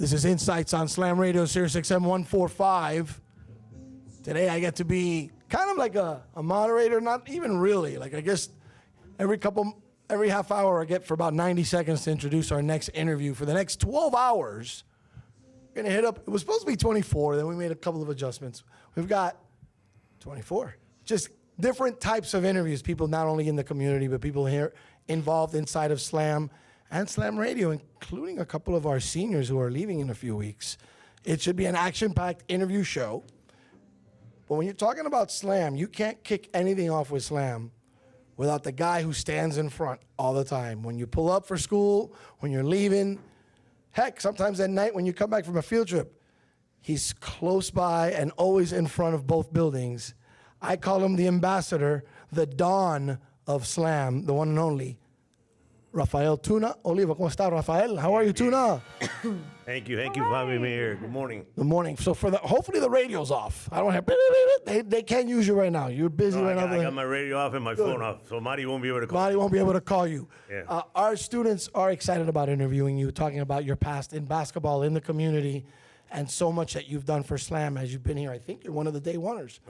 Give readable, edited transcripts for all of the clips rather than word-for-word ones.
This is Insights on Slam Radio, Sirius XM 145. Today I get to be kind of like a moderator, not even really. Like I guess every half hour I get for about 90 seconds to introduce our next interview. For the next 12 hours, we're going to hit up, it was supposed to be 24, then we made a couple of adjustments. We've got 24. Just different types of interviews, people not only in the community, but people here involved inside of Slam and Slam Radio, including a couple of our seniors who are leaving in a few weeks. It should be an action-packed interview show. But when you're talking about Slam, you can't kick anything off with Slam without the guy who stands in front all the time. When you pull up for school, when you're leaving, heck, sometimes at night when you come back from a field trip, he's close by and always in front of both buildings. I call him the ambassador, the Don of Slam, the one and only, Rafael TUNA Oliva. ¿Cómo está, Rafael? How are you, TUNA? Thank you for having me here. Good morning. Good morning. So hopefully the radio's off. I don't have, they can't use you right now. You're busy right now. I got my radio off and my phone off, so Marty won't be able to call. Marty won't be able to call you. Yeah. Our students are excited about interviewing you, talking about your past in basketball, in the community, and so much that you've done for Slam as you've been here. I think you're one of the day oneers.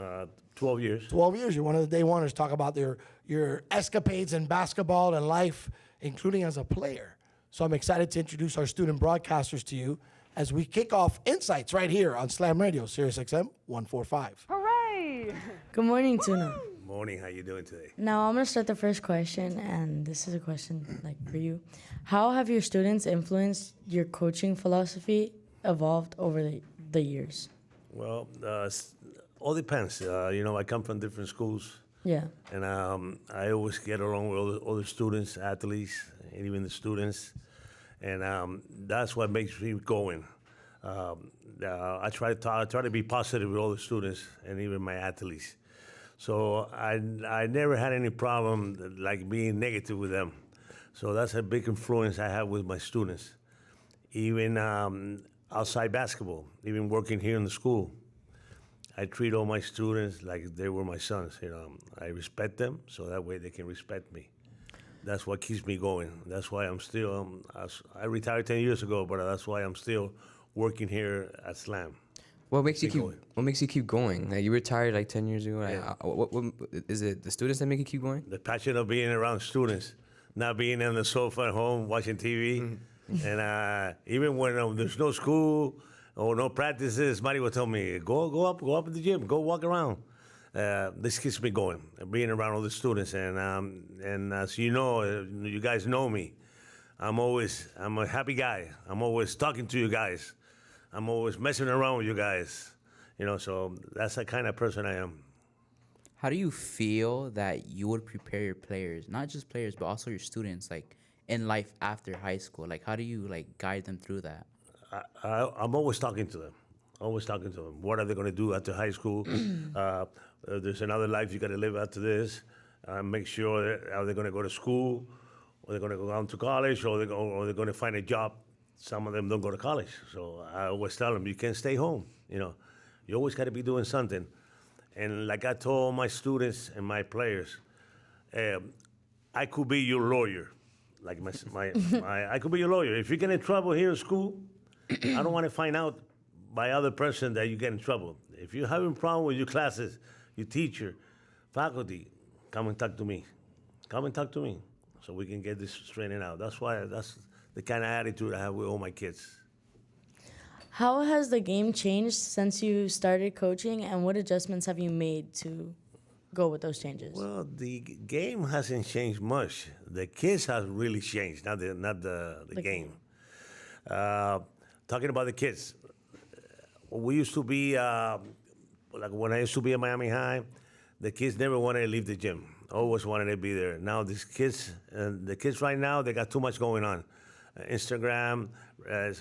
12 years. 12 years. You're one of the day oneers. Talk about your escapades in basketball and life, including as a player. So I'm excited to introduce our student broadcasters to you as we kick off Insights right here on Slam Radio, Sirius XM 145. Hooray! Good morning, Tuna. Morning. How you doing today? Now I'm gonna start the first question, and this is a question for you. How have your students influenced your coaching philosophy evolved over the years? Well, all depends. I come from different schools. Yeah. And I always get along with all the students, athletes, and even the students. And that's what makes me going. I try to be positive with all the students and even my athletes. So I never had any problem like being negative with them. So that's a big influence I have with my students. Even outside basketball, even working here in the school, I treat all my students like they were my sons. I respect them, so that way they can respect me. That's what keeps me going. That's why I'm still. I retired 10 years ago, but that's why I'm still working here at Slam. What makes you keep going? Like, you retired like 10 years ago. Yeah. What is it? The students that make you keep going? The passion of being around students, not being on the sofa at home watching TV, and even when there's no school or no practices, somebody will tell me, go up to the gym, go walk around. This keeps me going, being around all the students, and as you know, you guys know me. I'm a happy guy. I'm always talking to you guys. I'm always messing around with you guys. So that's the kind of person I am. How do you feel that you would prepare your players, not just players, but also your students, like in life after high school? Like, how do you guide them through that? I'm always talking to them. What are they going to do after high school? There's another life you got to live after this. Make sure are they going to go to school, or they're going to go down to college, or they're going to find a job. Some of them don't go to college. So I always tell them, you can't stay home. You always got to be doing something. And like I told my students and my players, I could be your lawyer. Like I could be your lawyer. If you get in trouble here in school, I don't want to find out by other person that you get in trouble. If you're having a problem with your classes, your teacher, faculty, come and talk to me. Come and talk to me so we can get this straightened out. That's the kind of attitude I have with all my kids. How has the game changed since you started coaching, and what adjustments have you made to go with those changes? Well, the game hasn't changed much. The kids have really changed, not the game. Talking about the kids, we used to be, like when I used to be at Miami High, the kids never wanted to leave the gym. Always wanted to be there. Now the kids right now, they got too much going on. Instagram,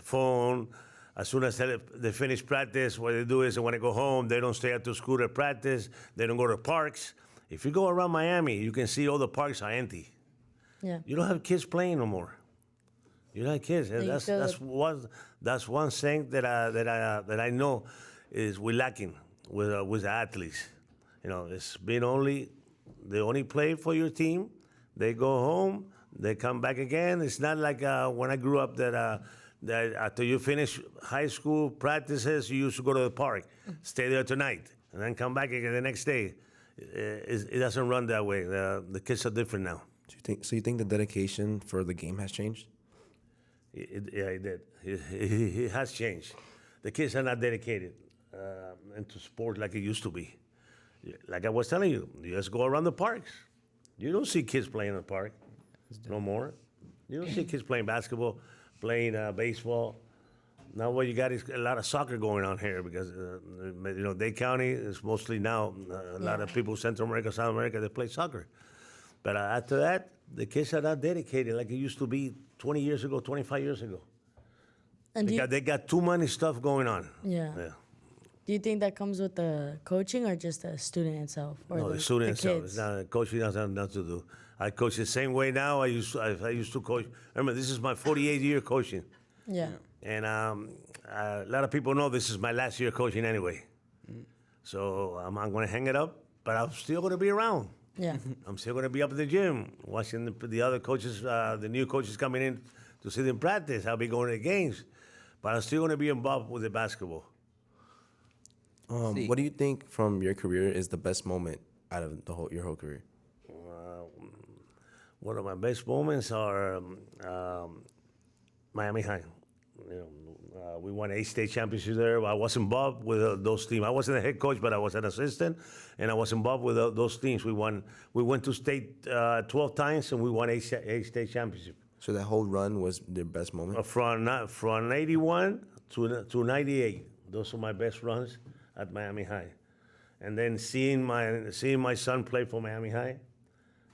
phone. As soon as they finish practice, what they do is when they go home, they don't stay after school to practice. They don't go to parks. If you go around Miami, you can see all the parks are empty. Yeah. You don't have kids playing no more. You don't have kids. And that's one thing that I know is we're lacking with the athletes. It's been they only play for your team. They go home. They come back again. It's not like when I grew up that that after you finish high school practices, you used to go to the park, stay there tonight, and then come back again the next day. It doesn't run that way. The kids are different now. So you think the dedication for the game has changed? Yeah, it did. It has changed. The kids are not dedicated into sport like it used to be. Like I was telling you, you just go around the parks. You don't see kids playing in the park no more. You don't see kids playing basketball, playing baseball. Now what you got is a lot of soccer going on here because, Dade County is mostly now a lot of people, Central America, South America, they play soccer. But after that, the kids are not dedicated like it used to be 20 years ago, 25 years ago. And They got too many stuff going on. yeah. Do you think that comes with the coaching or just the student itself? Or No, the student itself. kids? It's not, coaching doesn't have nothing to do. I coach the same way now. I used to coach. Remember, this is my 48th year coaching. Yeah. And a lot of people know this is my last year coaching anyway. So I'm going to hang it up, but I'm still going to be around. Yeah. I'm still going to be up at the gym, watching the other coaches, the new coaches coming in to see them practice. I'll be going to the games, but I'm still going to be involved with the basketball. What do you think from your career is the best moment out of your whole career? One of my best moments are Miami High. We won 8 state championships there. I was involved with those teams. I wasn't a head coach, but I was an assistant, and I was involved with those teams. We went to state 12 times, and we won 8 state championships. So that whole run was their best moment? From 81 to 98. Those are my best runs at Miami High. And then seeing my son play for Miami High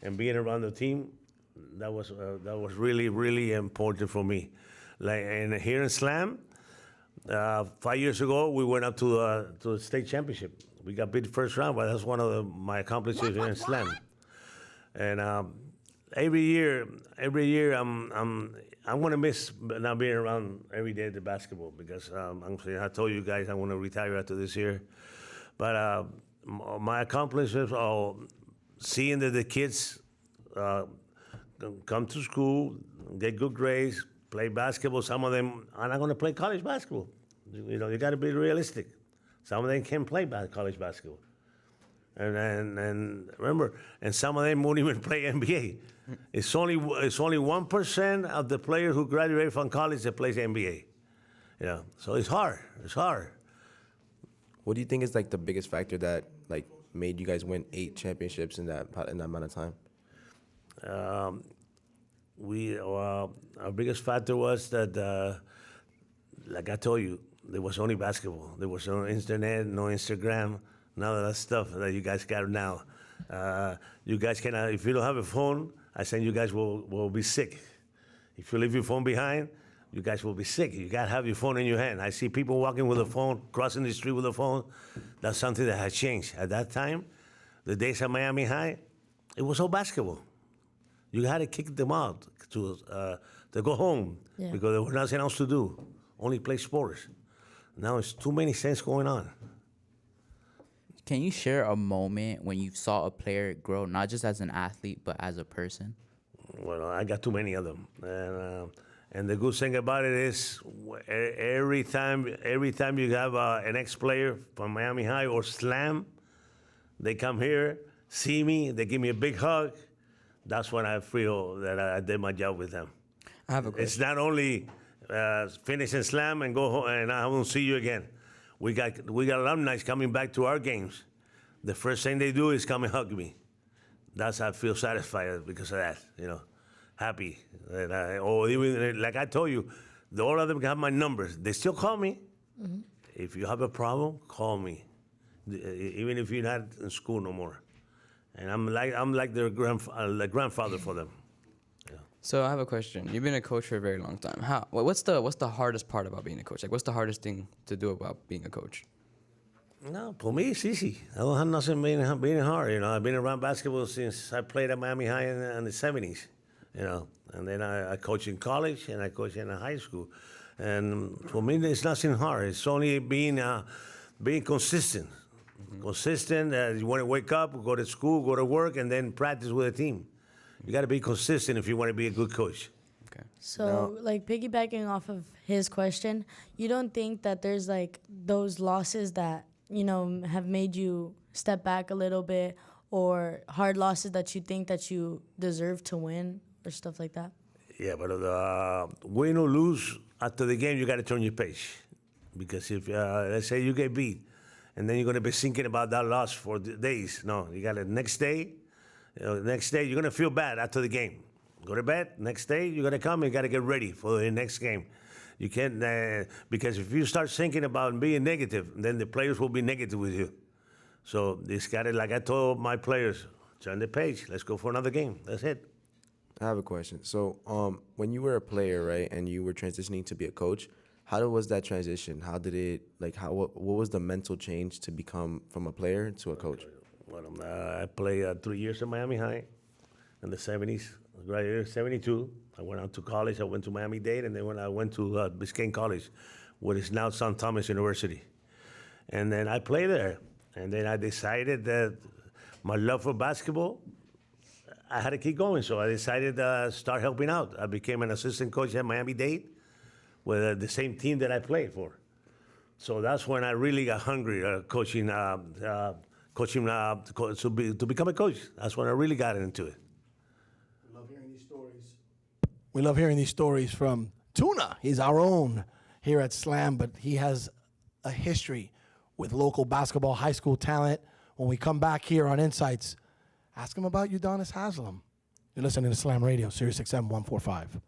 and being around the team, that was really, really important for me. And here in Slam, 5 years ago, we went up to the state championship. We got beat first round, but that's one of my accomplishments here in Slam. And every year, I'm gonna miss not being around every day at the basketball because I told you guys I want to retire after this year. But my accomplishments are seeing that the kids come to school, get good grades, play basketball. Some of them are not going to play college basketball. You got to be realistic. Some of them can play college basketball. And remember, and some of them won't even play NBA. It's only 1% of the players who graduate from college that plays NBA. So it's hard. It's hard. What do you think is like the biggest factor that like made you guys win 8 championships in that amount of time? Our biggest factor was that, like I told you, there was only basketball. There was no internet, no Instagram, none of that stuff that you guys got now. You guys cannot, if you don't have a phone, I think you guys will be sick. If you leave your phone behind, you guys will be sick. You got to have your phone in your hand. I see people walking with a phone, crossing the street with a phone. That's something that has changed. At that time, the days at Miami High, it was all basketball. You had to kick them out to go home because there was nothing else to do, only play sports. Now it's too many things going on. Can you share a moment when you saw a player grow, not just as an athlete, but as a person? Well, I got too many of them. And the good thing about it is every time you have an ex-player from Miami High or Slam, they come here, see me, they give me a big hug. That's when I feel that I did my job with them. I have a question. It's not only finish and Slam and go home and I won't see you again. We got alumni coming back to our games. The first thing they do is come and hug me. That's I feel satisfied because of that, happy. Or even like I told you, all of them have my numbers. They still call me. Mm-hmm. If you have a problem, call me. Even if you're not in school no more. And I'm like their grandfather for them. So I have a question. You've been a coach for a very long time. What's the hardest part about being a coach? Like, what's the hardest thing to do about being a coach? No, for me it's easy. I don't have nothing being hard. I've been around basketball since I played at Miami High in the '70s. And then I coach in college and I coach in high school. And for me, it's nothing hard. It's only being consistent. Mm-hmm. Consistent. You want to wake up, go to school, go to work, and then practice with a team. You got to be consistent if you want to be a good coach. Okay. So, like piggybacking off of his question, you don't think that there's like those losses that, have made you step back a little bit, or hard losses that you think that you deserve to win or stuff like that? Yeah, but win or lose, after the game, you got to turn your page. Because if, let's say you get beat, and then you're going to be thinking about that loss for days. No, you got to, next day, you're going to feel bad after the game. Go to bed, next day, you're going to come, you got to get ready for the next game. You can't, because if you start thinking about being negative, then the players will be negative with you. So this got to, like I told my players, turn the page, let's go for another game. That's it. I have a question. So, when you were a player, right, and you were transitioning to be a coach, how was that transition? How did it, like, what was the mental change to become from a player to a coach? Well, I played 3 years at Miami High in the 70s, right here, 72. I went out to college. I went to Miami-Dade, and then when I went to Biscayne College, what is now St. Thomas University. And then I played there. And then I decided that my love for basketball, I had to keep going. So I decided to start helping out. I became an assistant coach at Miami-Dade with the same team that I played for. So that's when I really got hungry coaching to become a coach. That's when I really got into it. We love hearing these stories. We love hearing these stories from Tuna. He's our own here at Slam, but he has a history with local basketball high school talent. When we come back here on Insights, ask him about Udonis Haslam. You're listening to Slam Radio, Sirius XM 145.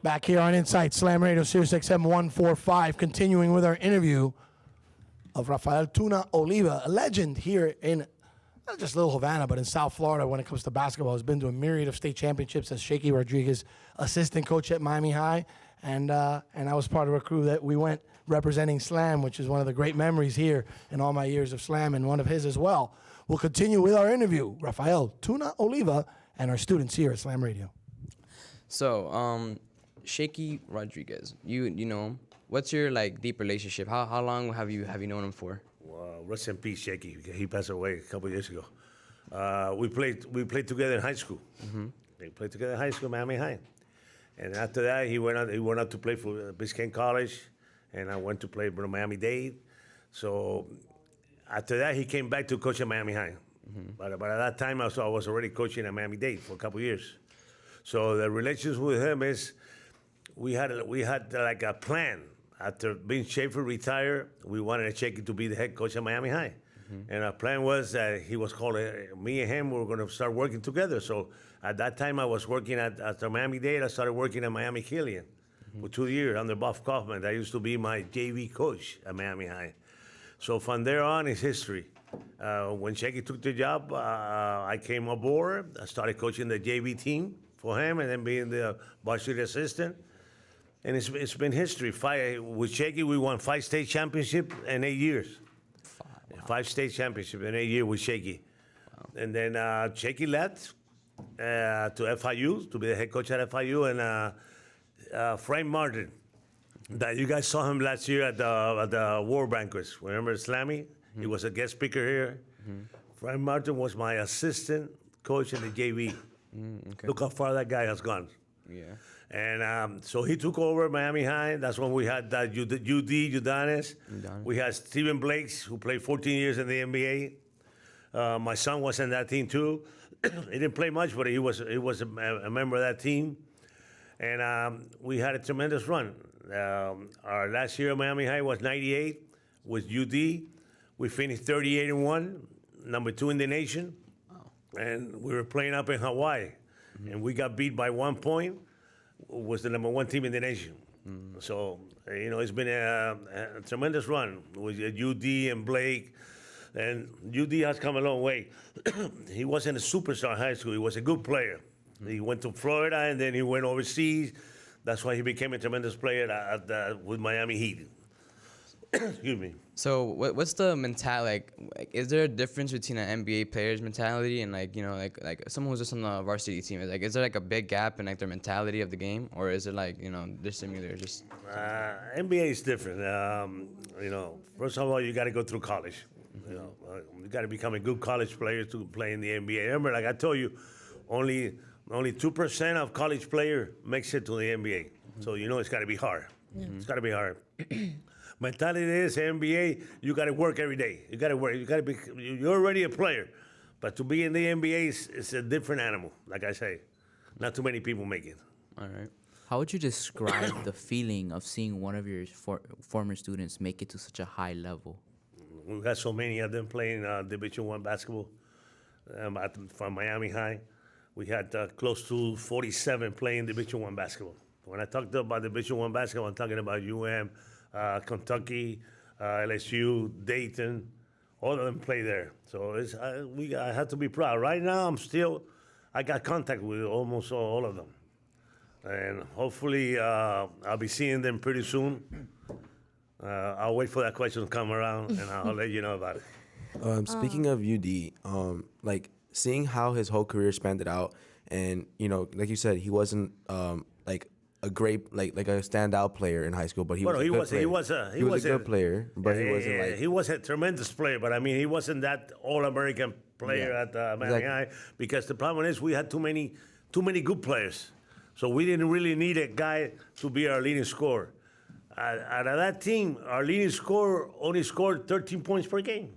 Back here on Insight, Slam Radio, Sirius XM 145, continuing with our interview of Rafael Tuna Oliva, a legend here in not just Little Havana, but in South Florida when it comes to basketball. Has been to a myriad of state championships as Shaky Rodriguez, assistant coach at Miami High. And I was part of a crew that we went representing Slam, which is one of the great memories here in all my years of Slam, and one of his as well. We'll continue with our interview, Rafael Tuna Oliva, and our students here at Slam Radio. So, Shaky Rodriguez, you know him. What's your deep relationship? How long have you known him for? Rest in peace, Shaky. He passed away a couple years ago. We played together in high school. Mm-hmm. They played together in high school, Miami High. And after that, he went out to play for Biscayne College, and I went to play for Miami-Dade. So after that, he came back to coach at Miami High. Mm-hmm. But at that time, I was already coaching at Miami-Dade for a couple years. So the relationship with him is we had like a plan. After being Schaefer retired, we wanted Shaky to be the head coach at Miami High. Mm-hmm. And our plan was that he was called, me and him were going to start working together. So at that time, I was working at Miami-Dade. I started working at Miami-Killian for 2 years under Buff Kaufman. That used to be my JV coach at Miami High. So from there on, it's history. When Shaky took the job, I came aboard. I started coaching the JV team for him and then being the varsity assistant. And it's been history. With Shaky, we won 5 state championships in 8 years. 5 state championships in 8 years with Shaky. Wow. And then Shaky left, to FIU, to be the head coach at FIU, and Frank Martin. That you guys saw him last year at the War Banquets. Remember Slammy? He was a guest speaker here. Frank Martin was my assistant coach in the JV. Okay. Look how far that guy has gone. Yeah. And so he took over Miami High. That's when we had that Udonis. Udonis. We had Stephen Blakes, who played 14 years in the NBA. My son was in that team too. He didn't play much, but he was a member of that team. And we had a tremendous run. Our last year at Miami High was 98 with UD. We finished 38-1, number 2 in the nation. And we were playing up in Hawaii. And we got beat by 1 point. Was the number 1 team in the nation. So, it's been a tremendous run with UD and Blake. And UD has come a long way. He wasn't a superstar in high school. He was a good player. He went to Florida, and then he went overseas. That's why he became a tremendous player with Miami Heat. Excuse me. So what's the mentality? Like, is there a difference between an NBA player's mentality and like someone who's just on the varsity team? Is there like a big gap in like their mentality of the game, or is it like they're similar? Just NBA is different. First of all, you got to go through college. You got to become a good college player to play in the NBA. Remember, like I told you, only 2% of college player makes it to the NBA. So it's got to be hard. Yeah. It's got to be hard. Mentality is NBA. You got to work every day. You got to work. You got to be. You're already a player, but to be in the NBA is a different animal. Like I say, not too many people make it. all right. How would you describe the feeling of seeing one of your former students make it to such a high level? We had so many of them playing Division I basketball from Miami High. We had close to 47 playing Division I basketball. When I talked about Division I basketball, I'm talking about UM, Kentucky, LSU, Dayton. All of them play there. So I have to be proud. Right now, I got contact with almost all of them. And hopefully, I'll be seeing them pretty soon. I'll wait for that question to come around, and I'll let you know about it. Speaking of UD, like seeing how his whole career spanned it out, and like you said, he wasn't like a great like a standout player in high school, but he was a good player, but he wasn't like he was a tremendous player, but I mean he wasn't that All-American player at Miami High, because the problem is we had too many good players, so we didn't really need a guy to be our leading scorer. Out of that team, our leading scorer only scored 13 points per game.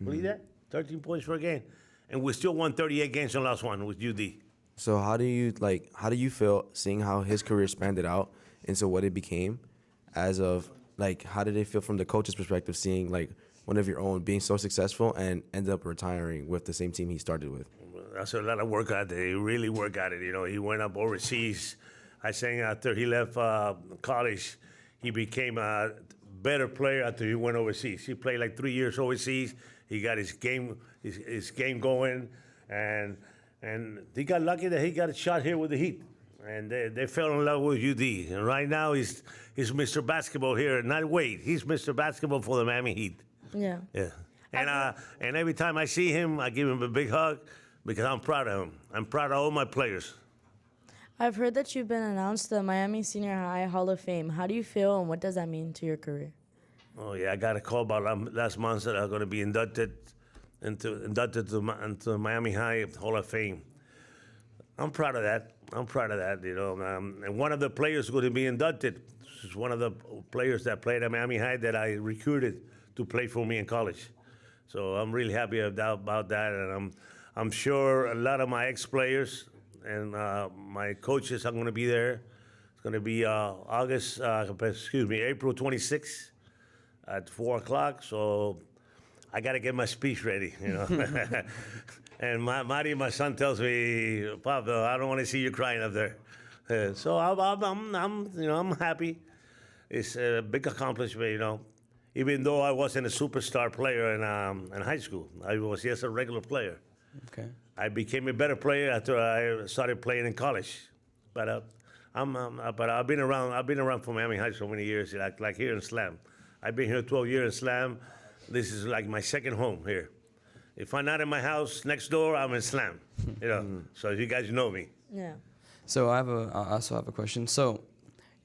Believe that? 13 points per game. And we still won 38 games and lost 1 with UD. So how do you feel seeing how his career spanned it out into what it became, as of like how did it feel from the coach's perspective, seeing like one of your own being so successful and end up retiring with the same team he started with? That's a lot of work out there. He really worked at it. He went up overseas. I think after he left college, he became a better player after he went overseas. He played like 3 years overseas. He got his game going, and he got lucky that he got a shot here with the Heat, and they fell in love with UD. And right now he's Mr. Basketball here. Not Wade. He's Mr. Basketball for the Miami Heat. Yeah. Yeah. And every time I see him, I give him a big hug because I'm proud of him. I'm proud of all my players. I've heard that you've been announced the Miami Senior High Hall of Fame. How do you feel, and what does that mean to your career? Oh yeah, I got a call about last month that I'm going to be inducted into Miami High Hall of Fame. I'm proud of that. And one of the players going to be inducted is one of the players that played at Miami High that I recruited to play for me in college. So I'm really happy about that, and I'm sure a lot of my ex-players and my coaches are going to be there. It's going to be April 26th at 4 o'clock. So I got to get my speech ready, And Marty, my son, tells me, Pablo, I don't want to see you crying up there. So I'm happy. It's a big accomplishment, Even though I wasn't a superstar player in high school, I was just a regular player. Okay. I became a better player after I started playing in college. But I've been around for Miami High so many years, like here in Slam. I've been here 12 years in Slam. This is like my second home here. If I'm not in my house next door, I'm in Slam. You know, so you guys know me. Yeah. So I also have a question. So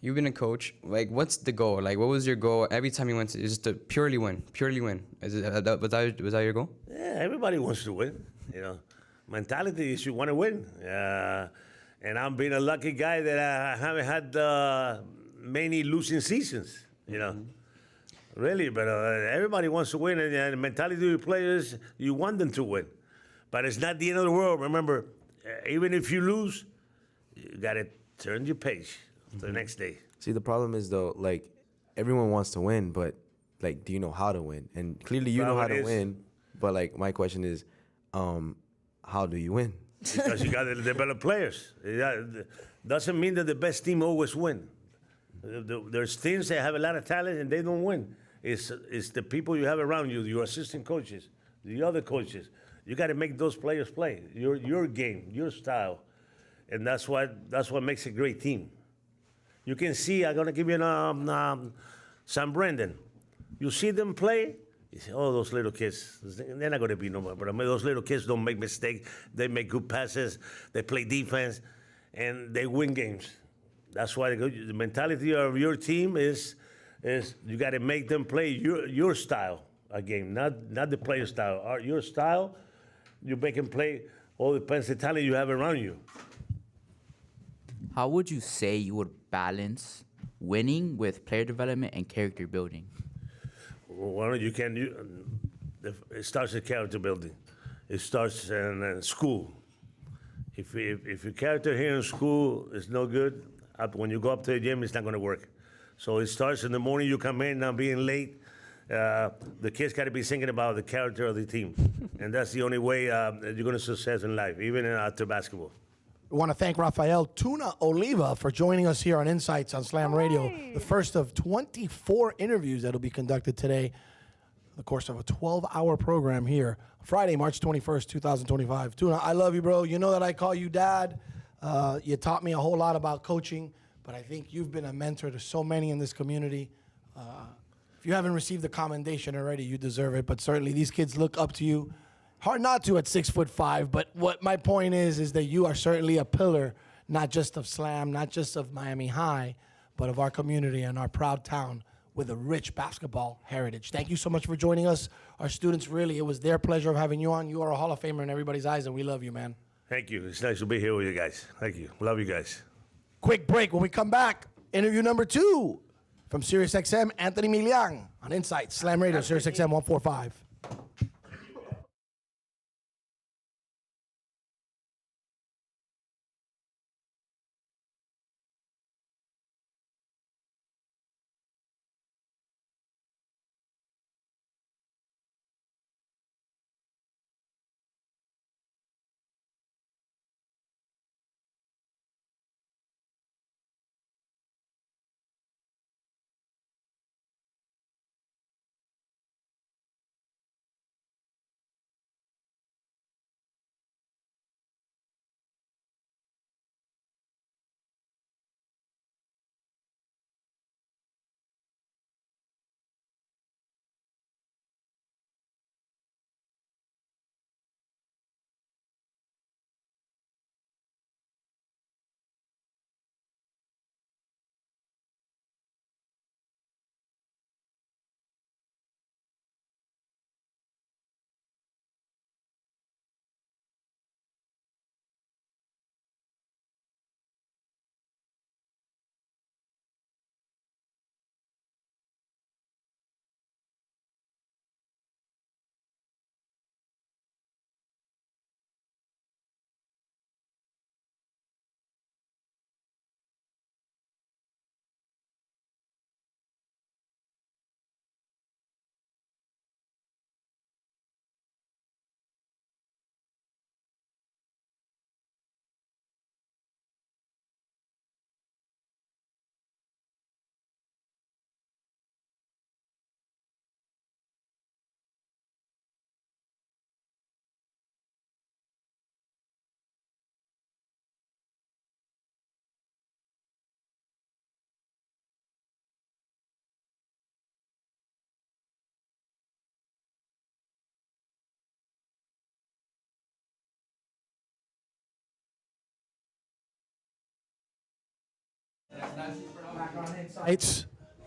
you've been a coach. Like, what's the goal? Like, what was your goal every time you went to? Is just to purely win, purely win. Is it was that your goal? Yeah, everybody wants to win. You know, mentality is you want to win. And I'm being a lucky guy that I haven't had many losing seasons. You know, really. But everybody wants to win, and the mentality of the players, you want them to win. But it's not the end of the world. Remember, even if you lose, you gotta turn your page to the next day. See, the problem is though, like everyone wants to win, but like, do you know how to win? And clearly, you know how to win. But like, my question is, how do you win? Because you got to develop players. It doesn't mean that the best team always win. There's teams that have a lot of talent and they don't win. It's the people you have around you, your assistant coaches, the other coaches. You got to make those players play your game, your style, and that's what makes a great team. You can see. I'm gonna give you San Brendan. You see them play. You say, oh, those little kids, they're not going to be no more. But I mean, those little kids don't make mistakes. They make good passes. They play defense, and they win games. That's why the mentality of your team is you got to make them play your style a game, not the player style. Your style, you make them play. All depends the talent you have around you. How would you say you would balance winning with player development and character building? Well, it starts with character building. It starts in school. If your character here in school is no good, when you go up to the gym, it's not going to work. So it starts in the morning. You come in, now being late. The kids got to be thinking about the character of the team, and that's the only way you're going to success in life, even after basketball. We want to thank Rafael Tuna Oliva for joining us here on Insights on Slam Radio, the first of 24 interviews that will be conducted today, in the course of a 12-hour program here, Friday, March 21st, 2025. Tuna, I love you, bro. You know that I call you dad. You taught me a whole lot about coaching, but I think you've been a mentor to so many in this community. If you haven't received the commendation already, you deserve it, but certainly these kids look up to you. Hard not to at 6'5", but what my point is that you are certainly a pillar, not just of Slam, not just of Miami High, but of our community and our proud town with a rich basketball heritage. Thank you so much for joining us. Our students, really, it was their pleasure of having you on. You are a Hall of Famer in everybody's eyes, and we love you, man. Thank you. It's nice to be here with you guys. Thank you. Love you guys. Quick break. When we come back, interview number 2 from SiriusXM, Anthony Milian on Insights, Slam Radio, SiriusXM 145.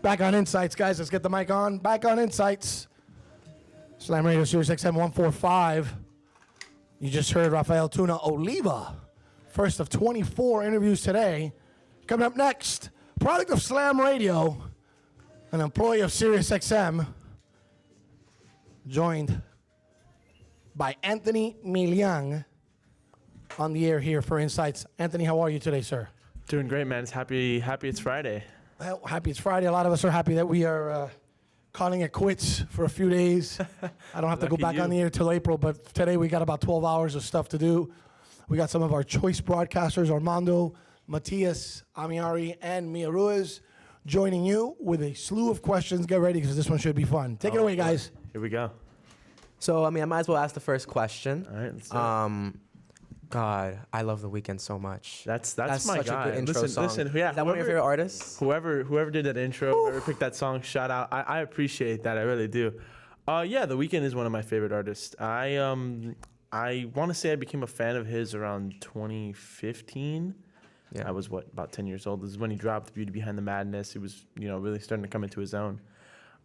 Back on Insights, guys. Let's get the mic on. Back on Insights. Slam Radio Sirius XM 145. You just heard Rafael Tuna Oliva. First of 24 interviews today. Coming up next, product of Slam Radio, an employee of Sirius XM, joined by Anthony Milian on the air here for Insights. Anthony, how are you today, sir? Doing great, man. It's happy it's Friday. Well, happy it's Friday. A lot of us are happy that we are calling it quits for a few days. I don't have to go Lucky back you. on the air till April, but today we got about 12 hours of stuff to do. We got some of our choice broadcasters, Armando, Matias, Amiari, and Mia Ruiz, joining you with a slew of questions. Get ready, because this one should be fun. Take it away, guys. Here we go. So, I mean, I might as well ask the first question. All right, let's do it. God, I love The Weeknd so much. That's That's my such guy. a good intro song. Listen, yeah. Is that one of your favorite artists? Whoever did that intro, whoever picked that song, shout out. I appreciate that. I really do. Yeah, The Weeknd is one of my favorite artists. I want to say I became a fan of his around 2015. Yeah. I was about 10 years old. This is when he dropped Beauty Behind the Madness. He was really starting to come into his own.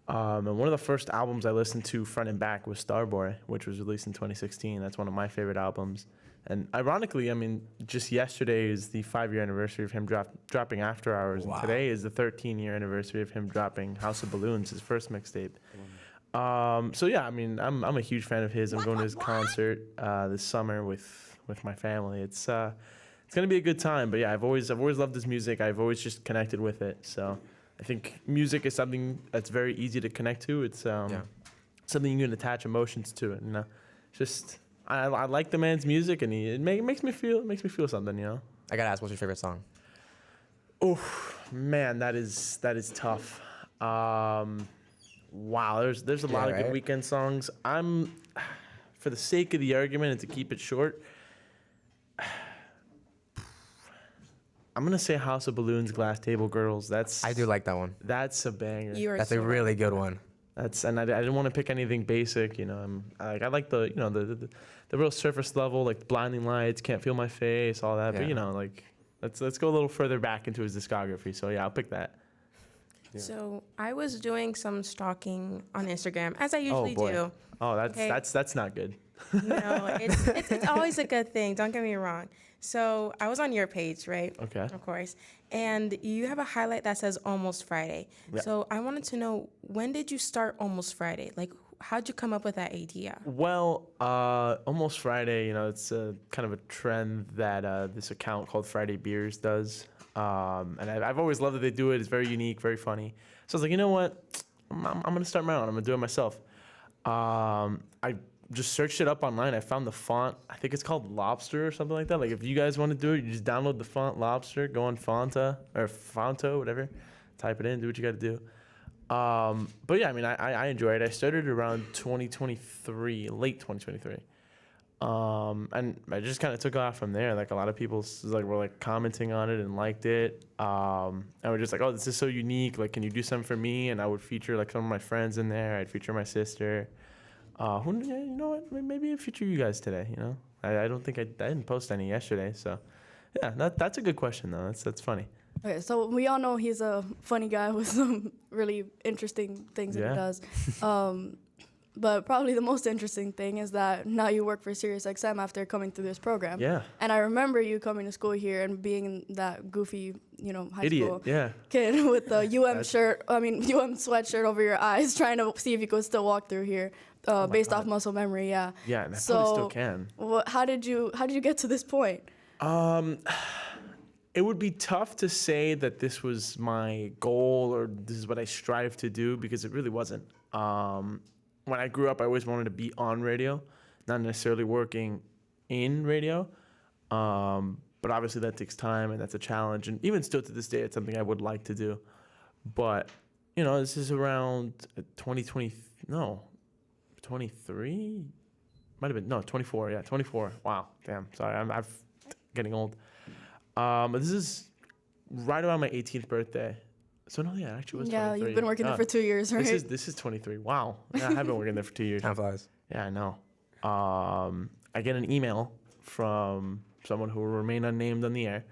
And one of the first albums I listened to front and back was Starboy, which was released in 2016. That's one of my favorite albums. And ironically, I mean, just yesterday is the 5-year anniversary of him dropping After Hours, and today is the 13-year anniversary of him dropping House of Balloons, his first mixtape. So yeah, I mean, I'm a huge fan of his. I'm going to his concert this summer with my family. It's gonna be a good time. But yeah, I've always loved his music. I've always just connected with it. So I think music is something that's very easy to connect to. It's something you can attach emotions to. It, just. I like the man's music, and it makes me feel something, I gotta ask, what's your favorite song? Oh man, that is tough. Wow, there's a lot of good Weeknd songs. For the sake of the argument and to keep it short, I'm gonna say House of Balloons, Glass Table Girls. I do like that one. That's a banger. That's a really good one. And I didn't want to pick anything basic, I like the real surface level, like Blinding Lights, Can't Feel My Face, all that. Yeah. But let's go a little further back into his discography. So yeah, I'll pick that. Yeah. So I was doing some stalking on Instagram, as I usually boy. do. Oh, that's Okay. that's not good. No, it's always a good thing. Don't get me wrong. So I was on your page, right? Okay. Of course. And you have a highlight that says Almost Friday. Yeah. So I wanted to know, when did you start Almost Friday? Like, how'd you come up with that idea? Well, Almost Friday, it's a kind of a trend that this account called Friday Beers does. And I've always loved that they do it. It's very unique, very funny. So I was like, you know what? I'm going to start my own. I'm going to do it myself. I just searched it up online. I found the font. I think it's called Lobster or something like that. Like, if you guys want to do it, you just download the font Lobster, go on Fonta or Fonto, whatever, type it in, do what you got to do. But yeah, I mean, I enjoy it. I started around 2023, late 2023. And I just kind of took off from there. Like, a lot of people were commenting on it and liked it. And we're just like, oh, this is so unique. Like, can you do something for me? And I would feature some of my friends in there. I'd feature my sister. You know what? Maybe I'll feature you guys today. I don't think I didn't post any yesterday. So yeah, that's a good question though. That's funny. Okay, so we all know he's a funny guy with some really interesting things that he does. But probably the most interesting thing is that now you work for Sirius XM after coming through this program. Yeah. And I remember you coming to school here and being that goofy, high school kid with the UM sweatshirt over your eyes, trying to see if you could still walk through here, based off muscle memory. Yeah. Yeah, and I probably still can. How did you get to this point? It would be tough to say that this was my goal or this is what I strive to do, because it really wasn't. When I grew up, I always wanted to be on radio, not necessarily working in radio. But obviously that takes time and that's a challenge. And even still to this day, it's something I would like to do. But, this is around 23? Might have been, 24. Yeah, 24. Wow, damn, sorry, I'm getting old. But this is right around my 18th birthday. So no, yeah, it actually was 23. Yeah, you've been working there for 2 years, right? This is 23. Wow. Yeah, I have been working there for 2 years. Time flies. Yeah, I know. I get an email from someone who will remain unnamed on the air,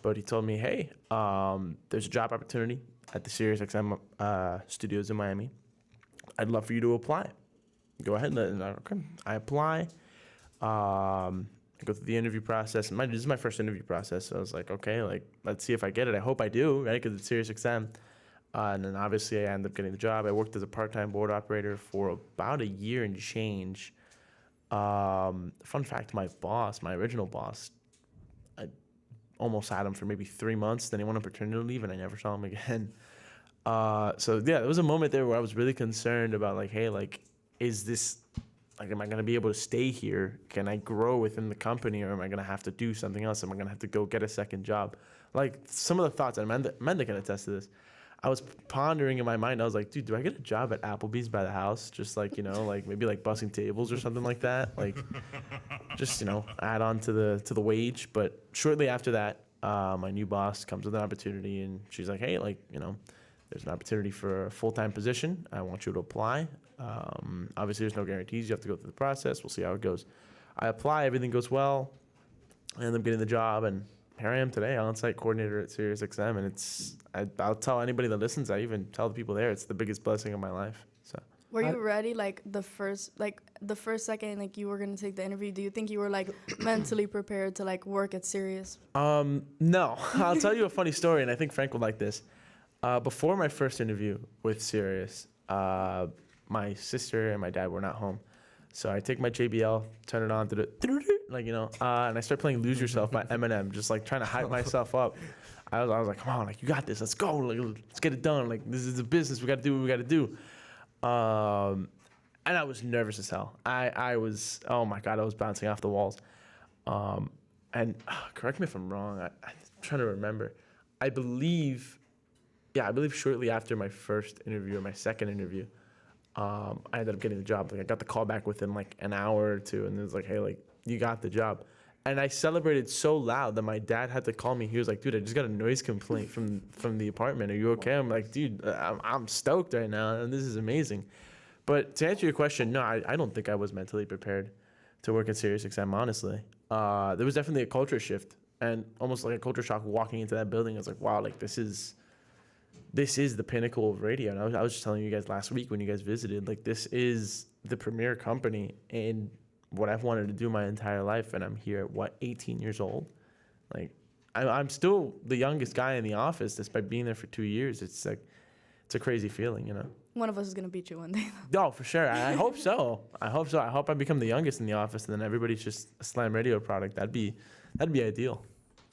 but he told me, hey, there's a job opportunity at the SiriusXM studios in Miami. I'd love for you to apply. Go ahead. And I apply. I go through the interview process. This is my first interview process. So I was like, okay, like, let's see if I get it. I hope I do, right? Because it's SiriusXM. And then obviously I ended up getting the job. I worked as a part-time board operator for about a year and change. Fun fact, my original boss, I almost had him for maybe 3 months. Then he went on paternity leave and I never saw him again. So yeah, there was a moment there where I was really concerned about like, hey, like, is this, like, am I going to be able to stay here? Can I grow within the company, or am I going to have to do something else? Am I going to have to go get a second job? Like, some of the thoughts, and Amanda can attest to this. I was pondering in my mind. I was like, dude, do I get a job at Applebee's by the house? Just like, you know, like maybe like bussing tables or something like that. Like, just, you know, add on to the wage. But shortly after that, my new boss comes with an opportunity, and she's like, hey, like, you know, there's an opportunity for a full-time position. I want you to apply. Obviously, there's no guarantees. You have to go through the process. We'll see how it goes. I apply. Everything goes well. I end up getting the job, and here I am today, on-site coordinator at SiriusXM. And I'll tell anybody that listens. I even tell the people there, it's the biggest blessing of my life. So. Were you ready, like the first second, like you were gonna take the interview? Do you think you were like mentally prepared to like work at Sirius? No. I'll tell you a funny story, and I think Frank would like this. Before my first interview with Sirius, my sister and my dad were not home. So I take my JBL, turn it on to the, like, you know, and I start playing Lose Yourself by Eminem, just like trying to hype myself up. I was like, come on, like, you got this, let's go, like, let's get it done. Like, this is a business, we got to do what we got to do. And I was nervous as hell. I was, oh my God, I was bouncing off the walls. And correct me if I'm wrong, I'm trying to remember. I believe shortly after my first interview or my second interview, I ended up getting the job. Like, I got the call back within like an hour or two, and it was like, hey, like, you got the job. And I celebrated so loud that my dad had to call me. He was like, dude, I just got a noise complaint from the apartment. Are you okay? I'm like, dude, I'm stoked right now, and this is amazing. But to answer your question, no, I don't think I was mentally prepared to work at SiriusXM, honestly. There was definitely a culture shift, and almost like a culture shock walking into that building. I was like, wow, like, this is the pinnacle of radio. And I was just telling you guys last week when you guys visited, like, this is the premier company and what I've wanted to do my entire life. And I'm here at 18 years old. Like, I'm still the youngest guy in the office despite being there for 2 years. It's like, it's a crazy feeling, you know? One of us is gonna beat you one day. Oh, for sure. I hope so. I hope I become the youngest in the office, and then everybody's just a Slam Radio product. That'd be ideal.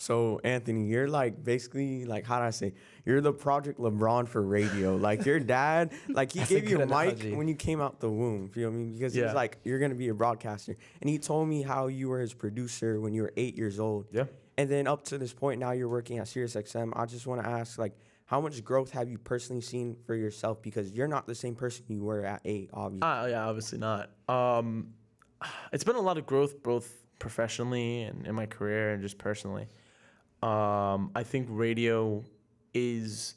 So, Anthony, you're like basically, like, how do I say? You're the Project LeBron for radio. Like, your dad, like, he gave you a mic when you came out the womb. You know what I mean? Because he was like, you're going to be a broadcaster. And he told me how you were his producer when you were 8 years old. Yeah. And then up to this point, now you're working at SiriusXM. I just want to ask, like, how much growth have you personally seen for yourself? Because you're not the same person you were at 8, obviously. Yeah, obviously not. It's been a lot of growth, both professionally and in my career and just personally. I think radio is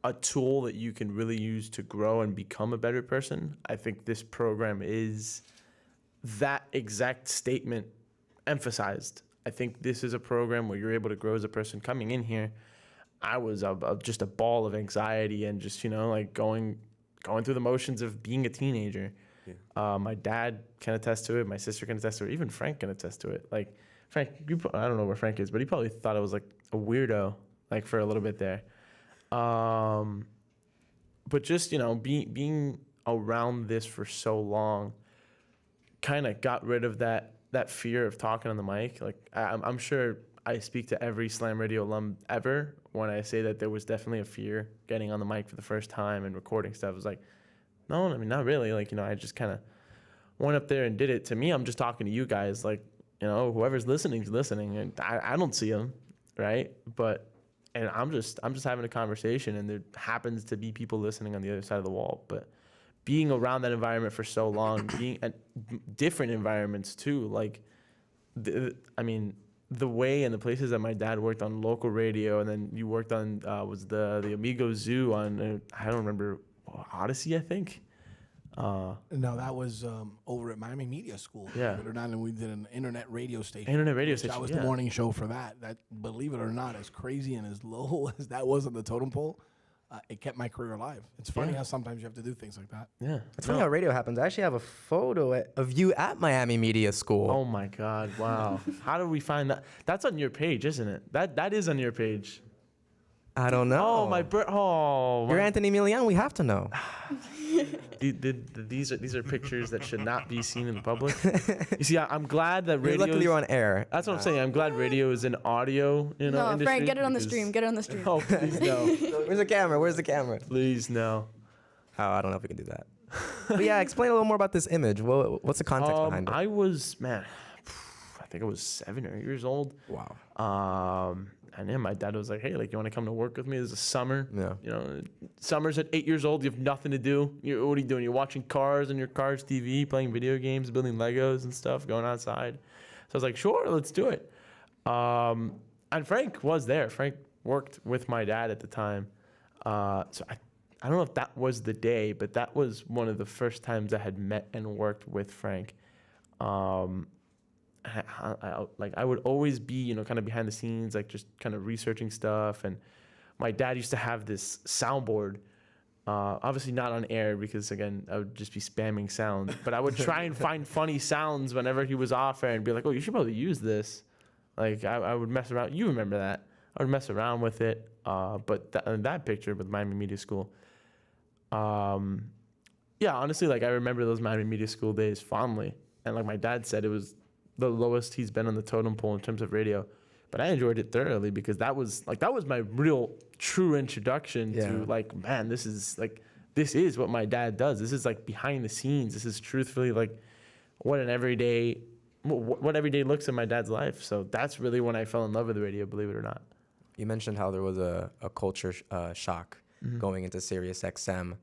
a tool that you can really use to grow and become a better person. I think this program is that exact statement emphasized. I think this is a program where you're able to grow as a person. Coming in here, I was just a ball of anxiety and just, you know, like going through the motions of being a teenager. Yeah. My dad can attest to it. My sister can attest to it. Even Frank can attest to it. Like, Frank, I don't know where Frank is, but he probably thought I was like a weirdo, like, for a little bit there. But just, you know, being around this for so long kind of got rid of that fear of talking on the mic. Like, I'm sure I speak to every Slam Radio alum ever when I say that there was definitely a fear getting on the mic for the first time and recording stuff. It was like, no, I mean, not really. Like, you know, I just kind of went up there and did it. To me, I'm just talking to you guys, like, you know, whoever's listening is listening, and I don't see them, right? And I'm just having a conversation, and there happens to be people listening on the other side of the wall. But being around that environment for so long, being at different environments too, like, the way and the places that my dad worked on local radio, and then you worked on was the Amigo Zoo on I don't remember, Odyssey, I think. No, that was over at Miami Media School. Yeah. Believe it or not, and we did an internet radio station. Internet radio which station, That was yeah. the morning show for that. That, believe it or not, as crazy and as low as that was on the totem pole, it kept my career alive. It's funny how sometimes you have to do things like that. Yeah. It's funny how radio happens. I actually have a photo of you at Miami Media School. Oh my God! Wow. How do we find that? That's on your page, isn't it? That is on your page. I don't know. Oh my! You're Anthony MILIAN. We have to know. These are pictures that should not be seen in the public. You see, I'm glad that radio. Luckily, you're on air. That's what I'm saying. I'm glad radio is an audio, No, industry. Frank, get it on the stream. Get it on the stream. Oh, please no. Where's the camera? Where's the camera? Please no. Oh, I don't know if we can do that. But yeah, explain a little more about this image. What's the context behind it? I was, man, I think I was 7 or 8 years old. Wow. And then my dad was like, hey, like, you want to come to work with me? This is summer. Yeah. Summers at 8 years old, you have nothing to do. What are you doing? You're watching cars on your car's TV, playing video games, building Legos and stuff, going outside. So I was like, sure, let's do it. And Frank was there. Frank worked with my dad at the time. So I don't know if that was the day, but that was one of the first times I had met and worked with Frank. I would always be, kind of behind the scenes, like just kind of researching stuff. And my dad used to have this soundboard, obviously not on air because, again, I would just be spamming sounds. But I would try and find funny sounds whenever he was off air and be like, oh, you should probably use this. Like, I would mess around. You remember that. I would mess around with it. But that picture with Miami Media School, yeah, honestly, like, I remember those Miami Media School days fondly. And like my dad said, it was the lowest he's been on the totem pole in terms of radio. But I enjoyed it thoroughly because that was my real true introduction to like, man, this is what my dad does. This is like behind the scenes. This is truthfully like what every day looks in my dad's life. So that's really when I fell in love with the radio, believe it or not. You mentioned how there was a culture shock going into Sirius XM.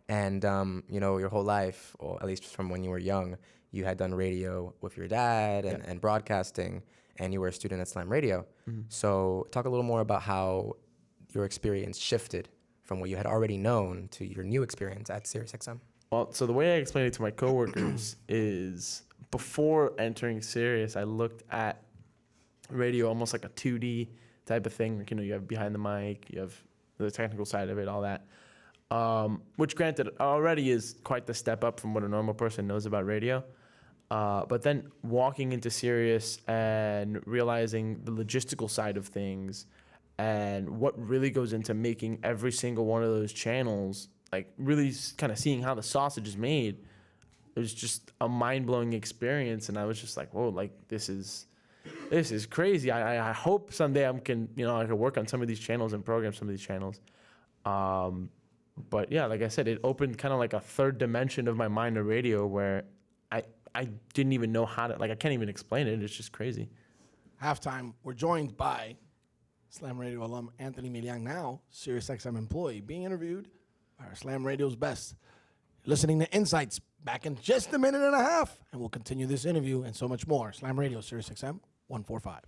And, your whole life, or at least from when you were young, you had done radio with your dad and broadcasting, and you were a student at Slam Radio. So talk a little more about how your experience shifted from what you had already known to your new experience at Sirius XM. Well, so the way I explain it to my coworkers is before entering Sirius, I looked at radio almost like a 2D type of thing. Like, you have behind the mic, you have the technical side of it, all that. Which granted already is quite the step up from what a normal person knows about radio. But then walking into Sirius and realizing the logistical side of things and what really goes into making every single one of those channels, like really kind of seeing how the sausage is made, it was just a mind-blowing experience. And I was just like, whoa, like this is crazy. I hope someday I can work on some of these channels and program some of these channels. But yeah, like I said, it opened kind of like a third dimension of my mind to radio where I didn't even know how to, like, I can't even explain it. It's just crazy. Halftime, we're joined by Slam Radio alum Anthony MILIAN, now Sirius XM employee, being interviewed by our Slam Radio's best. Listening to Insights, back in just a minute and a half, and we'll continue this interview and so much more. Slam Radio, Sirius XM 145.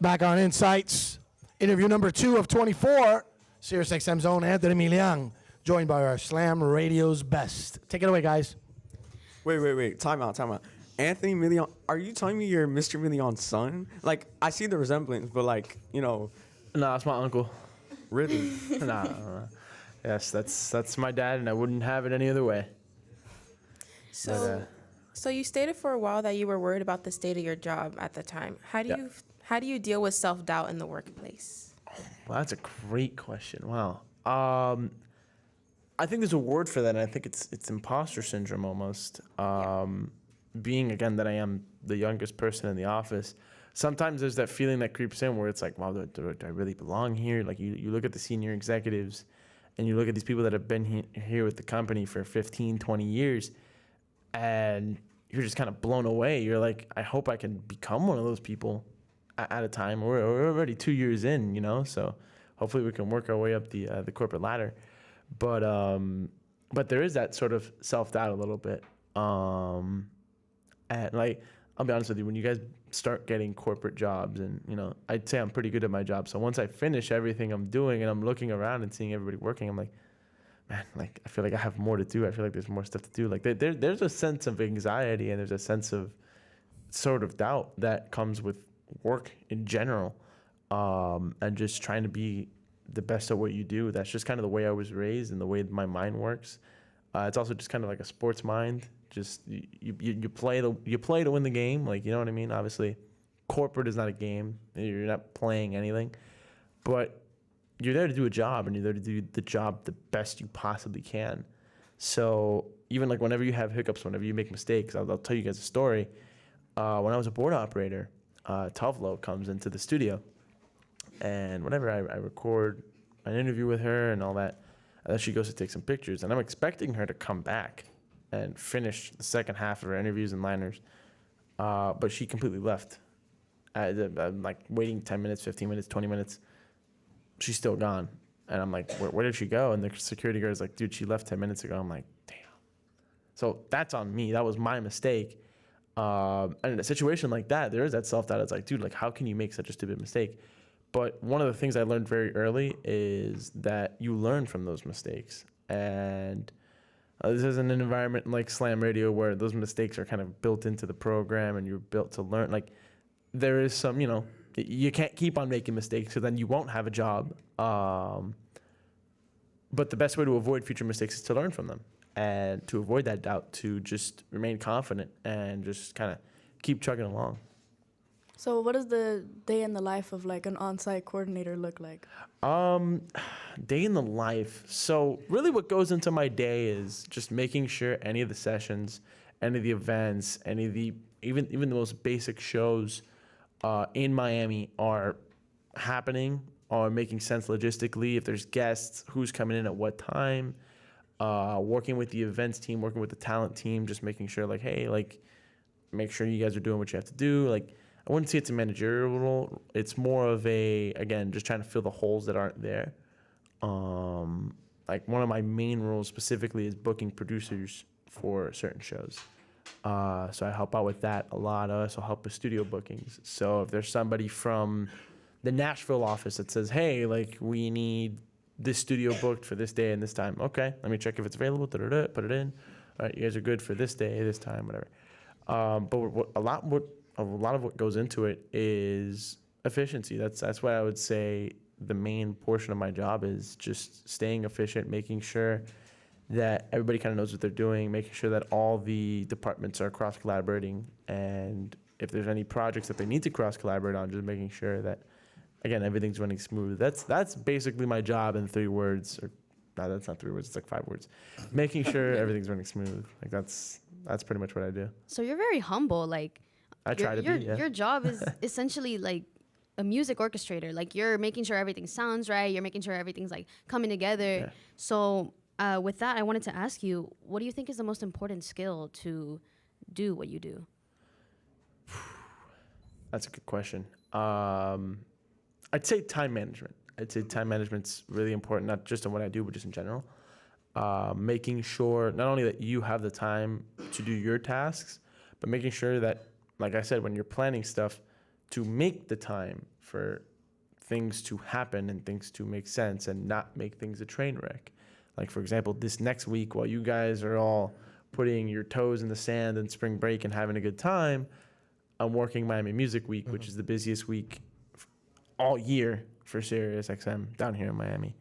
Back on Insights, interview number 2 of 24, Sirius XM's own Anthony MILIAN, joined by our Slam Radio's best. Take it away, guys. Wait. Time out. Anthony MILIAN, are you telling me you're Mr. MILIAN's son? Like, I see the resemblance, but like, you know. Nah, it's my uncle. Really? Nah. Yes, that's my dad, and I wouldn't have it any other way. So you stated for a while that you were worried about the state of your job at the time. How do you deal with self-doubt in the workplace? Well, that's a great question. Wow. I think there's a word for that, and I think it's imposter syndrome almost. Being, again, that I am the youngest person in the office, sometimes there's that feeling that creeps in where it's like, wow, do I really belong here? Like, you look at the senior executives, and you look at these people that have been here with the company for 15, 20 years, and you're just kind of blown away. You're like, I hope I can become one of those people at a time. We're already 2 years in, you know, so hopefully we can work our way up the corporate ladder. But there is that sort of self-doubt a little bit. And like, I'll be honest with you, when you guys start getting corporate jobs, and, you know, I'd say I'm pretty good at my job. So once I finish everything I'm doing and I'm looking around and seeing everybody working, I'm like, man, like, I feel like I have more to do. I feel like there's more stuff to do. Like, there's a sense of anxiety, and there's a sense of sort of doubt that comes with work in general, and just trying to be the best at what you do. That's just kind of the way I was raised and the way my mind works. It's also just kind of like a sports mind. Just you play to win the game. Like, you know what I mean? Obviously, corporate is not a game. You're not playing anything, but you're there to do a job, and you're there to do the job the best you possibly can. So even like whenever you have hiccups, whenever you make mistakes, I'll tell you guys a story. When I was a board operator, Tovlo comes into the studio, and whenever I record an interview with her and all that, and then she goes to take some pictures, and I'm expecting her to come back and finish the second half of her interviews and liners, but she completely left. I'm like waiting 10 minutes, 15 minutes, 20 minutes. She's still gone. And I'm like, where did she go? And the security guard's like, dude, she left 10 minutes ago. I'm like, damn. So that's on me. That was my mistake. And in a situation like that, there is that self-doubt. It's like, dude, like, how can you make such a stupid mistake? But one of the things I learned very early is that you learn from those mistakes. And this isn't an environment like Slam Radio where those mistakes are kind of built into the program and you're built to learn. Like, there is some, you know, you can't keep on making mistakes because then you won't have a job. But the best way to avoid future mistakes is to learn from them, and to avoid that doubt, to just remain confident and just kind of keep chugging along. So what does the day in the life of like an on-site coordinator look like? Day in the life. So really what goes into my day is just making sure any of the sessions, any of the events, any of the, even the most basic shows in Miami are happening, are making sense logistically. If there's guests, who's coming in at what time, working with the events team, working with the talent team, just making sure like, hey, like, make sure you guys are doing what you have to do. Like, I wouldn't say it's a managerial role. It's more of a, again, just trying to fill the holes that aren't there. Like, one of my main roles specifically is booking producers for certain shows. So I help out with that a lot. I also help with studio bookings. So if there's somebody from the Nashville office that says, hey, like, we need this studio booked for this day and this time. Okay, let me check if it's available. Put it in. All right, you guys are good for this day, this time, whatever. But a lot of what goes into it is efficiency. That's what I would say the main portion of my job is, just staying efficient, making sure that everybody kind of knows what they're doing, making sure that all the departments are cross-collaborating, and if there's any projects that they need to cross-collaborate on, just making sure that, again, everything's running smooth. That's basically my job in 3 words. Or no, that's not 3 words. It's like 5 words. Making sure everything's running smooth. Like, that's pretty much what I do. So you're very humble. Like, I try to be. Yeah. Your job is essentially like a music orchestrator. Like, you're making sure everything sounds right. You're making sure everything's like coming together. Yeah. So with that, I wanted to ask you, what do you think is the most important skill to do what you do? That's a good question. I'd say time management. I'd say time management's really important, not just in what I do, but just in general. Making sure not only that you have the time to do your tasks, but making sure that, like I said, when you're planning stuff, to make the time for things to happen and things to make sense and not make things a train wreck. Like, for example, this next week, while you guys are all putting your toes in the sand and spring break and having a good time, I'm working Miami Music Week, which is the busiest week all year for Sirius XM down here in Miami.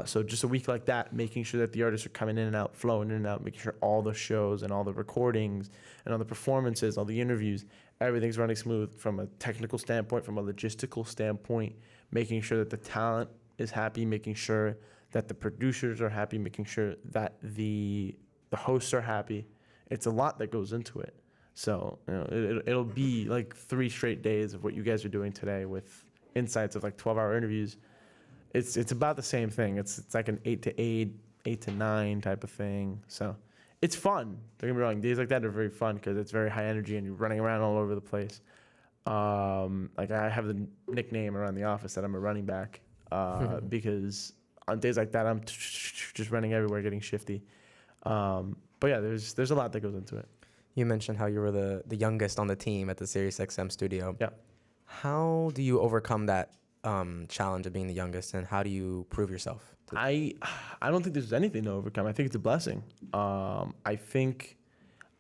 So just a week like that, making sure that the artists are coming in and out, flowing in and out, making sure all the shows and all the recordings and all the performances, all the interviews, everything's running smooth from a technical standpoint, from a logistical standpoint, making sure that the talent is happy, making sure that the producers are happy, making sure that the hosts are happy. It's a lot that goes into it. So, you know, it'll be like 3 straight days of what you guys are doing today with insights of like 12-hour interviews. It's about the same thing. It's like an 8 to 8, 8 to 9 type of thing. So it's fun. Don't get me wrong. Days like that are very fun because it's very high energy and you're running around all over the place. Like I have the nickname around the office that I'm a running back because on days like that I'm just running everywhere, getting shifty. But yeah, there's a lot that goes into it. You mentioned how you were the youngest on the team at the SiriusXM studio. Yeah. How do you overcome that challenge of being the youngest, and how do you prove yourself? I don't think there's anything to overcome. I think it's a blessing. I think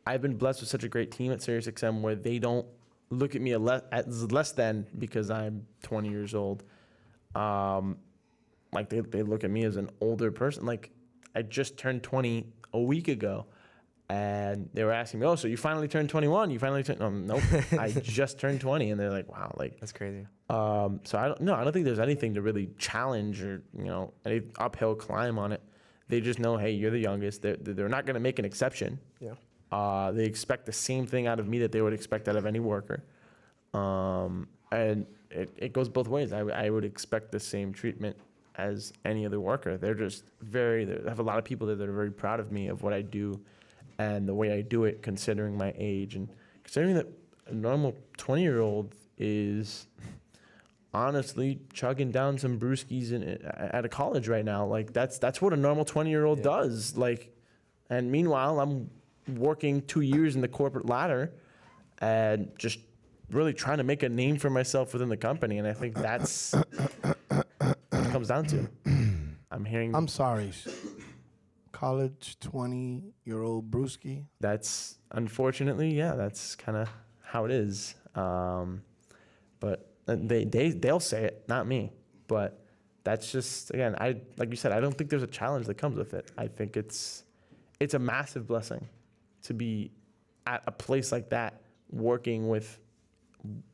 I've been blessed with such a great team at SiriusXM where they don't look at me as less than because I'm 20 years old. Like they look at me as an older person. Like I just turned 20 a week ago. And they were asking me, "Oh, so you finally turned 21? You finally turned?" Nope, I just turned 20, and they're like, "Wow, like that's crazy." So I don't think there's anything to really challenge or any uphill climb on it. They just know, hey, you're the youngest. They're not going to make an exception. Yeah. They expect the same thing out of me that they would expect out of any worker, and it goes both ways. I would expect the same treatment as any other worker. They're just they have a lot of people there that are very proud of me of what I do. And the way I do it, considering my age and considering that a normal 20-year-old is honestly chugging down some brewskis at a college right now. Like that's what a normal 20-year-old does. Like, and meanwhile, I'm working 2 years in the corporate ladder and just really trying to make a name for myself within the company. And I think that's what it comes down to. I'm sorry. College 20-year-old brewski. That's unfortunately, that's kind of how it is. But they'll say it, not me. But that's just, again, like you said, I don't think there's a challenge that comes with it. I think it's a massive blessing to be at a place like that, working with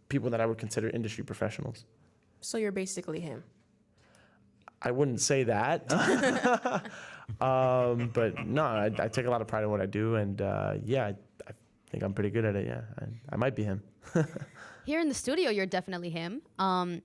people that I would consider industry professionals. So you're basically him. I wouldn't say that. But no, I take a lot of pride in what I do, and I think I'm pretty good at it. Yeah, I might be him. Here in the studio, you're definitely him. I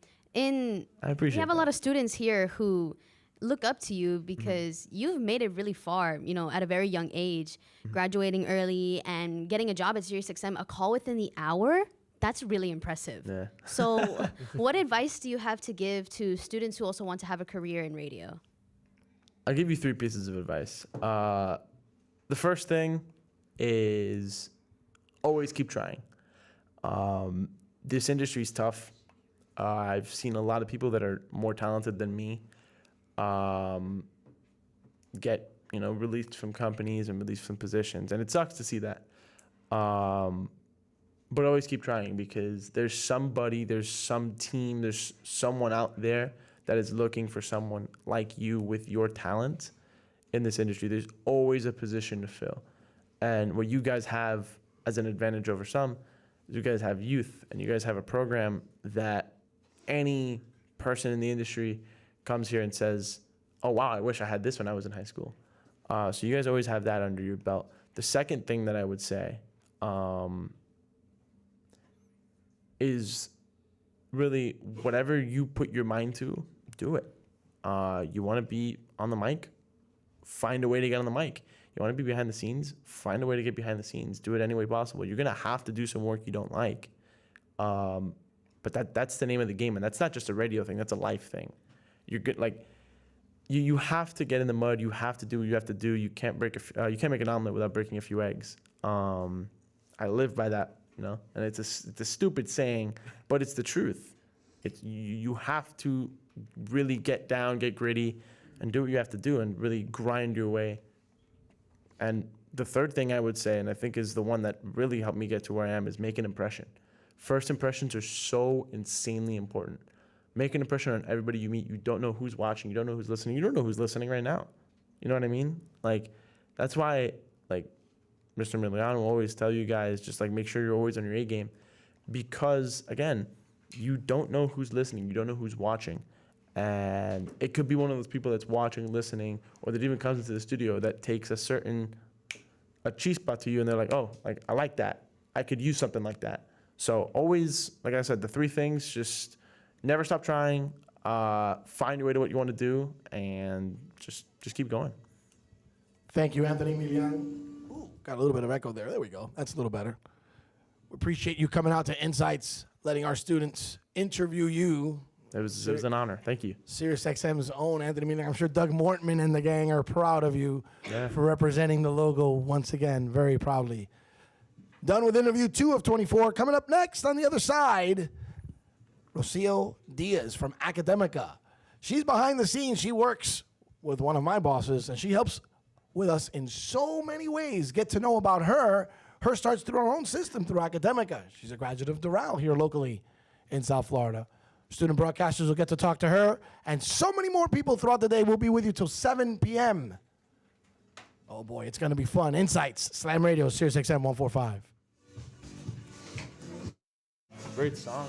appreciate. We have a lot of students here who look up to you because you've made it really far. At a very young age, graduating early and getting a job at SiriusXM, a call within the hour. That's really impressive. Yeah. So, what advice do you have to give to students who also want to have a career in radio? I'll give you 3 pieces of advice. The first thing is always keep trying. This industry is tough. I've seen a lot of people that are more talented than me get released from companies and released from positions, and it sucks to see that. But always keep trying because there's somebody, there's some team, there's someone out there that is looking for someone like you with your talent in this industry. There's always a position to fill. And what you guys have as an advantage over some is you guys have youth and you guys have a program that any person in the industry comes here and says, "Oh, wow, I wish I had this when I was in high school." So you guys always have that under your belt. The second thing that I would say is really whatever you put your mind to, do it. You want to be on the mic, find a way to get on the mic. You want to be behind the scenes, find a way to get behind the scenes. Do it any way possible. You're going to have to do some work you don't like. But that's the name of the game. And that's not just a radio thing. That's a life thing. You're good. Like you have to get in the mud. You have to do what you have to do. You can't make an omelet without breaking a few eggs. I live by that you know. And it's a stupid saying, but it's the truth. You have to really get down, get gritty, and do what you have to do, and really grind your way. And the third thing I would say, and I think is the one that really helped me get to where I am, is make an impression. First impressions are so insanely important. Make an impression on everybody you meet. You don't know who's watching. You don't know who's listening. You don't know who's listening right now. You know what I mean? Like, that's why, like, Mr. MILIAN will always tell you guys, just like make sure you're always on your A game, because again, you don't know who's listening. You don't know who's watching. And it could be one of those people that's watching, listening, or that even comes into the studio that takes a chispa to you, and they're like, oh, like, I like that. I could use something like that. So always, like I said, the three things, just never stop trying, find your way to what you want to do, and just keep going. Thank you, Anthony MILIAN. Ooh, got a little bit of echo there. There we go. That's a little better. We appreciate you coming out to Insights, letting our students interview you. It was an honor. Thank you. SiriusXM's own Anthony MILIAN. I'm sure Doug Mortman and the gang are proud of you for representing the logo once again, very proudly. Done with interview 2 of 24. Coming up next on the other side, Rocio Diaz from Academica. She's behind the scenes. She works with one of my bosses, and she helps with us in so many ways. Get to know about her. Her starts through our own system through Academica. She's a graduate of Doral here locally in South Florida. Student broadcasters will get to talk to her, and so many more people throughout the day. We'll be with you till 7 p.m. Oh boy, it's going to be fun. Insights, Slam Radio, SiriusXM 145. Great song.